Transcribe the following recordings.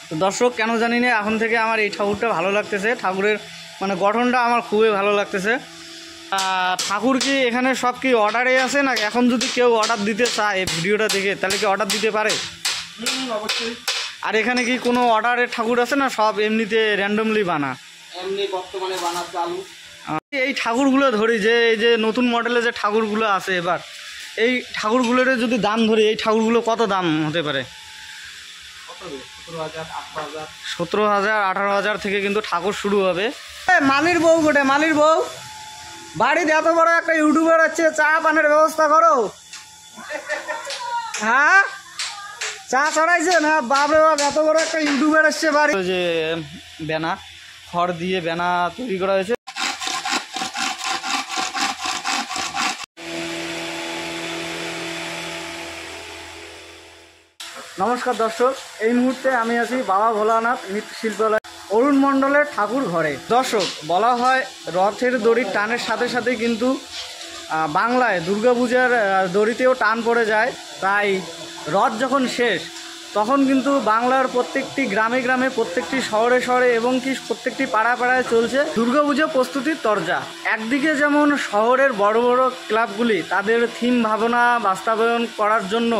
তো দর্শক কেন জানি না এখন থেকে আমার এই ঠাকুরটা ভালো লাগতেছে, ঠাকুরের মানে গঠনটা আমার খুবই ভালো লাগতেছে। ঠাকুর কি এখানে সব কি অর্ডারে আছে না? এখন যদি কেউ অর্ডার দিতে চায় ভিডিওটা দেখে তাহলে কি অর্ডার দিতে পারে? অবশ্যই। আর এখানে কি কোনো অর্ডারের ঠাকুর আছে না সব এমনিতে র্যান্ডমলি বানা? এমনি বর্তমানে বানা চালু। এই ঠাকুরগুলো ধরি যে এই যে নতুন মডেলে যে ঠাকুরগুলো আছে এবার, এই ঠাকুরগুলোর যদি দাম ধরি, এই ঠাকুরগুলো কত দাম হতে পারে? 17,000 18,000 থেকে কিন্তু ঠাকুর শুরু হবে। মালির বউ গোটে, মালির বউ বাড়িতে এত বড় একটা ইউটিউবার আছে, চা পানের ব্যবস্থা করো। হ্যাঁ চা চড়াইছে না? বাপরে বাপ, এত বড় একটা ইউটিউবার আসছে বাড়ি। যে বেনা খড় দিয়ে বেনা তৈরি করা হয়েছে। নমস্কার দর্শক, এই মুহূর্তে আমি আছি বাবা ভোলানাথ মৃৎশিল্পালয় অরুণ মণ্ডলের ঠাকুর ঘরে। দর্শক, বলা হয় রথের দড়ির টানের সাথে সাথে কিন্তু বাংলায় দুর্গাপূজার দড়িতেও টান পড়ে যায়। তাই রথ যখন শেষ তখন কিন্তু বাংলার প্রত্যেকটি গ্রামে গ্রামে, প্রত্যেকটি শহরে শহরে এবং কি প্রত্যেকটি পাড়ায় পাড়ায় চলছে দুর্গাপূজা প্রস্তুতির তরজা। একদিকে যেমন শহরের বড় বড় ক্লাবগুলি তাদের থিম ভাবনা বাস্তবায়ন করার জন্য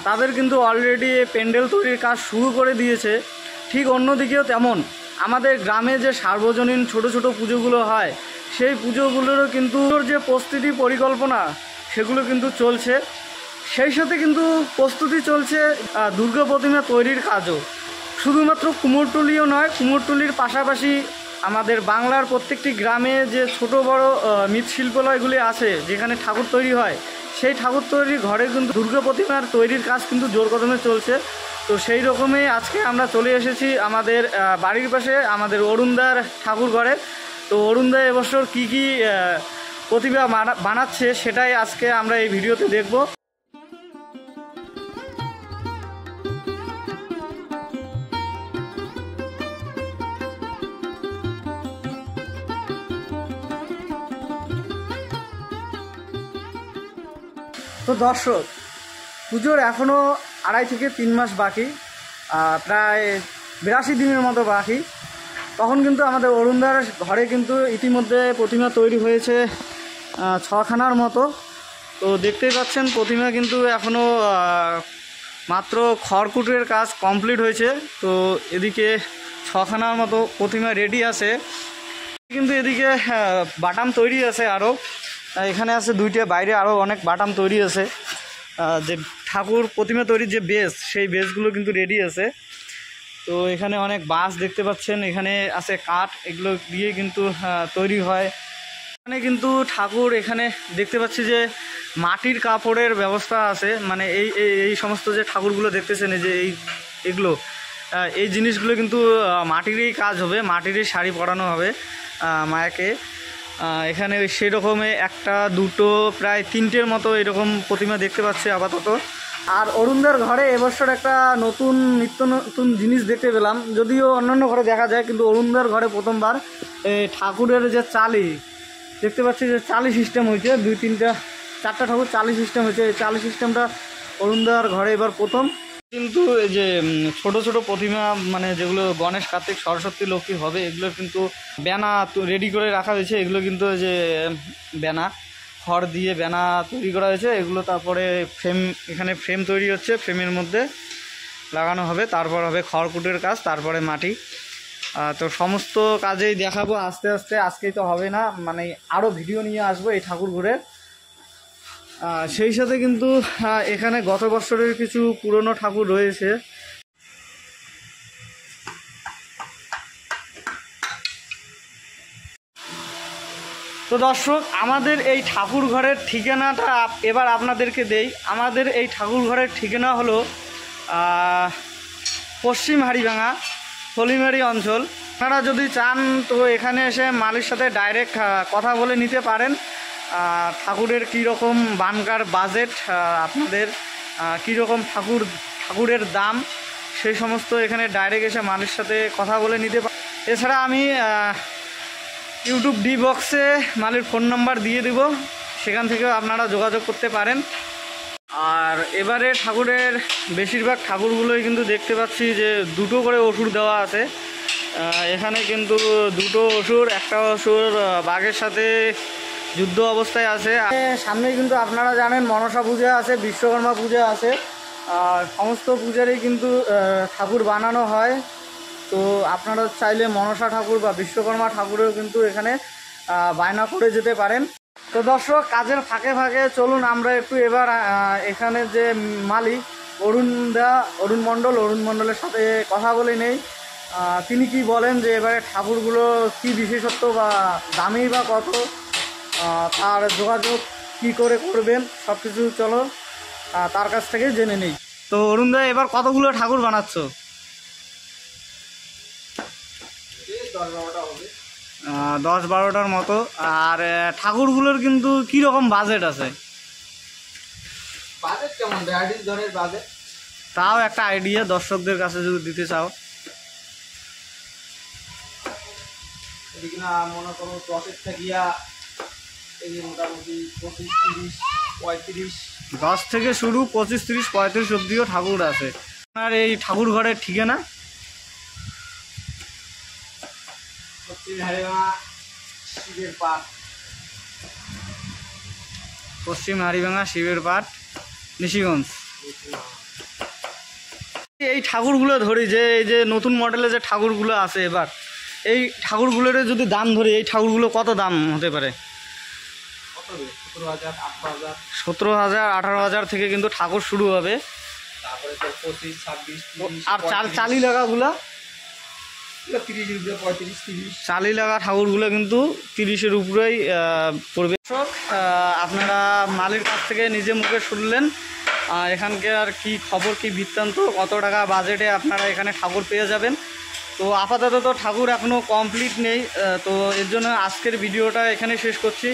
তাদের কিন্তু অলরেডি প্যান্ডেল তৈরির কাজ শুরু করে দিয়েছে, ঠিক অন্যদিকেও তেমন আমাদের গ্রামে যে সার্বজনীন ছোট ছোট পুজোগুলো হয় সেই পুজোগুলোরও কিন্তু যে প্রস্তুতি পরিকল্পনা সেগুলো কিন্তু চলছে। সেই সাথে কিন্তু প্রস্তুতি চলছে দুর্গা প্রতিমা তৈরির কাজও। শুধুমাত্র কুমোরটুলিও নয়, কুমোরটুলির পাশাপাশি আমাদের বাংলার প্রত্যেকটি গ্রামে যে ছোট বড় মৃৎশিল্পালয়গুলি আছে যেখানে ঠাকুর তৈরি হয়, সেই ঠাকুর তৈরির ঘরে কিন্তু দুর্গা প্রতিমার তৈরির কাজ কিন্তু জোর কদমে চলছে। তো সেই রকমই আজকে আমরা চলে এসেছি আমাদের বাড়ির পাশে আমাদের অরুণদার ঠাকুর ঘরে। তো অরুণদা এবছর কী কী প্রতিমা বানাচ্ছে সেটাই আজকে আমরা এই ভিডিওতে দেখব। তো দর্শক, পুজোর এখনও 2.5 থেকে 3 মাস বাকি, প্রায় 82 দিনের মতো বাকি। তখন কিন্তু আমাদের অরুণদার ঘরে কিন্তু ইতিমধ্যে প্রতিমা তৈরি হয়েছে 6খানার মতো। তো দেখতেই পাচ্ছেন প্রতিমা কিন্তু এখনও মাত্র খড়কুটের কাজ কমপ্লিট হয়েছে। তো এদিকে 6খানার মতো প্রতিমা রেডি আছে, কিন্তু এদিকে বাটাম তৈরি আছে আরও। এখানে আছে 2টে, বাইরে আরও অনেক বাটাম তৈরি আছে। যে ঠাকুর প্রতিমা তৈরির যে বেস, সেই বেসগুলো কিন্তু রেডি আছে। তো এখানে অনেক বাঁশ দেখতে পাচ্ছেন, এখানে আছে কাঠ, এগুলো দিয়ে কিন্তু তৈরি হয়। এখানে কিন্তু ঠাকুর এখানে দেখতে পাচ্ছি যে মাটির কাপড়ের ব্যবস্থা আছে, মানে এই সমস্ত যে ঠাকুরগুলো দেখতেছেন এই যে এগুলো এই জিনিসগুলো কিন্তু মাটিরই কাজ হবে, মাটিরই শাড়ি পরানো হবে মায়াকে। এখানে সেই রকমই 1 2 প্রায় 3টের মতো এরকম প্রতিমা দেখতে পাচ্ছি আপাতত। আর অরুণদার ঘরে এবছর একটা নিত্য নতুন জিনিস দেখতে পেলাম, যদিও অন্যান্য ঘরে দেখা যায়, কিন্তু অরুণদার ঘরে প্রথমবার ঠাকুরের যে চালি দেখতে পাচ্ছি যে চালি সিস্টেম হয়েছে। 2 3 4টা ঠাকুর চালি সিস্টেম হয়েছে। এই চালি সিস্টেমটা অরুণদার ঘরে এবার প্রথম। কিন্তু এই যে ছোট ছোট প্রতিমা মানে যেগুলো গণেশ কার্তিক সরস্বতী লক্ষ্মী হবে, এগুলোর কিন্তু বেনা রেডি করে রাখা হয়েছে। এগুলো কিন্তু এই যে বেনা খড় দিয়ে বেনা তৈরি করা হয়েছে, এগুলো তারপরে এখানে ফ্রেম তৈরি হচ্ছে, ফ্রেমের মধ্যে লাগানো হবে, তারপর হবে খড়কুটের কাজ, তারপরে মাটি। তো সমস্ত কাজেই দেখাবো আস্তে আস্তে, আজকেই তো হবে না, মানে আরও ভিডিও নিয়ে আসবো এই ঠাকুর ঘুরের। সেই সাথে কিন্তু এখানে গত বছরের কিছু পুরনো ঠাকুর রয়েছে। তো দর্শক, আমাদের এই ঠাকুর ঘরের ঠিকানাটা এবার আপনাদেরকে দেই। আমাদের এই ঠাকুর ঘরের ঠিকানা হলো পশ্চিম হাড়িভাঙা ফলিমারি অঞ্চল। আপনারা যদি চান তো এখানে এসে মালির সাথে ডাইরেক্ট কথা বলে নিতে পারেন। ঠাকুরের কীরকম বানকার বাজেট, আপনাদের কীরকম ঠাকুরের দাম, সেই সমস্ত এখানে ডাইরেক্ট এসে মালির সাথে কথা বলে নিতে পারেন। এছাড়া আমি ইউটিউব ডি বক্সে মালির ফোন নাম্বার দিয়ে দেব, সেখান থেকেও আপনারা যোগাযোগ করতে পারেন। আর এবারে ঠাকুরের বেশিরভাগ ঠাকুরগুলোই কিন্তু দেখতে পাচ্ছি যে দুটো করে অসুর দেওয়া আছে। এখানে কিন্তু দুটো অসুর, একটা অসুর বাঘের সাথে যুদ্ধ অবস্থায় আছে। সামনেই কিন্তু আপনারা জানেন মনসা পূজা আছে, বিশ্বকর্মা পূজা আছে, আর সমস্ত পূজারই কিন্তু ঠাকুর বানানো হয়। তো আপনারা চাইলে মনসা ঠাকুর বা বিশ্বকর্মা ঠাকুরেও কিন্তু এখানে বায়না করে যেতে পারেন। তো দর্শক, কাজের ফাঁকে ফাঁকে চলুন আমরা একটু এবার এখানে যে মালিক অরুণ মণ্ডলের সাথে কথা বলে নেই। তিনি কি বলেন যে এবারে ঠাকুরগুলো কি বিশেষত্ব বা দামই বা কত, তার যোগাযোগ কি করে করবেন, সব কিছু চলো তার কাছ থেকে জেনে নেই। তো অরুণদা, এবার কতগুলো ঠাকুর বানাচ্ছ? 10-12টা হবে। 10-12টার মতো। আর ঠাকুরগুলোর কিন্তু কীরকম বাজেট আছে? বাজেট কেমন? ভ্যারাইটিস ধরনের বাজেট। তাও একটা আইডিয়া দর্শকদের কাছে যদি দিতে চাও। এদিকে না মনে করো 10-এর থাকিয়া এই যে মোটামুটি 25-30-35। 10 থেকে শুরু, 25-30-35 অব্দিও ঠাকুর আছে। আর এই ঠাকুর ঘরের ঠিকানা পশ্চিম হারিয়ানা শিবের পাট। পশ্চিম হাড়িভাঙা শিবের পাট, নিশিগঞ্জ। এই ঠাকুরগুলো ধরি যে এই যে নতুন মডেলে যে ঠাকুরগুলো আছে, এবার এই ঠাকুরগুলোর যদি দাম ধরি, এই ঠাকুরগুলো কত দাম হতে পারে? কত হবে? 17,000, 18,000। 17,000-18,000 থেকে কিন্তু ঠাকুর শুরু হবে। তারপরে তো 25-26-30। আর চালি লাগাগুলা 30-35-30। চালি লাগা ঠাকুরগুলো কিন্তু 30-এর উপরেই পড়বে। আপনারা মালির কাছ থেকে নিজে মুখে শুনলেন এখানকার কি খবর, কি বৃত্তান্ত, কত টাকা বাজেটে আপনারা এখানে ঠাকুর পেয়ে যাবেন। তো আপাতত তো ঠাকুর এখনও কমপ্লিট নেই, তো এর জন্য আজকের ভিডিওটা এখানে শেষ করছি।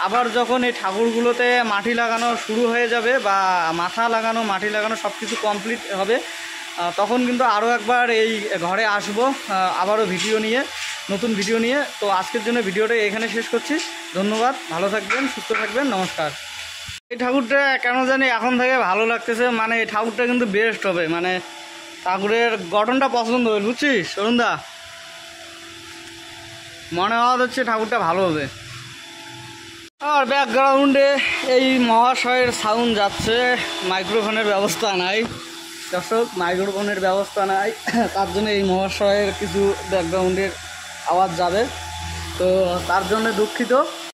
আবার যখন এই ঠাকুরগুলোতে মাটি লাগানো শুরু হয়ে যাবে বা মাথা লাগানো, মাটি লাগানো সব কিছু কমপ্লিট হবে, তখন কিন্তু আরও একবার এই ঘরে আসব আবারও ভিডিও নিয়ে, নতুন ভিডিও নিয়ে। তো আজকের জন্য ভিডিওটা এখানে শেষ করছি। ধন্যবাদ, ভালো থাকবেন, সুস্থ থাকবেন, নমস্কার। এই ঠাকুরটা কেন জানি এখন থেকে ভালো লাগতেছে, মানে এই ঠাকুরটা কিন্তু বেস্ট হবে, মানে ঠাকুরের গঠনটা পছন্দ হবে, বুঝছিস অরুণদা? মনে হওয়া হচ্ছে ঠাকুরটা ভালো হবে। আর ব্যাকগ্রাউন্ডে এই মহাশয়ের সাউন্ড যাচ্ছে, মাইক্রোফোনের ব্যবস্থা নাই দর্শক, মাইক্রোফোনের ব্যবস্থা নাই, তার জন্য এই মহাশয়ের কিছু ব্যাকগ্রাউন্ডের আওয়াজ যাবে, তো তার জন্য দুঃখিত।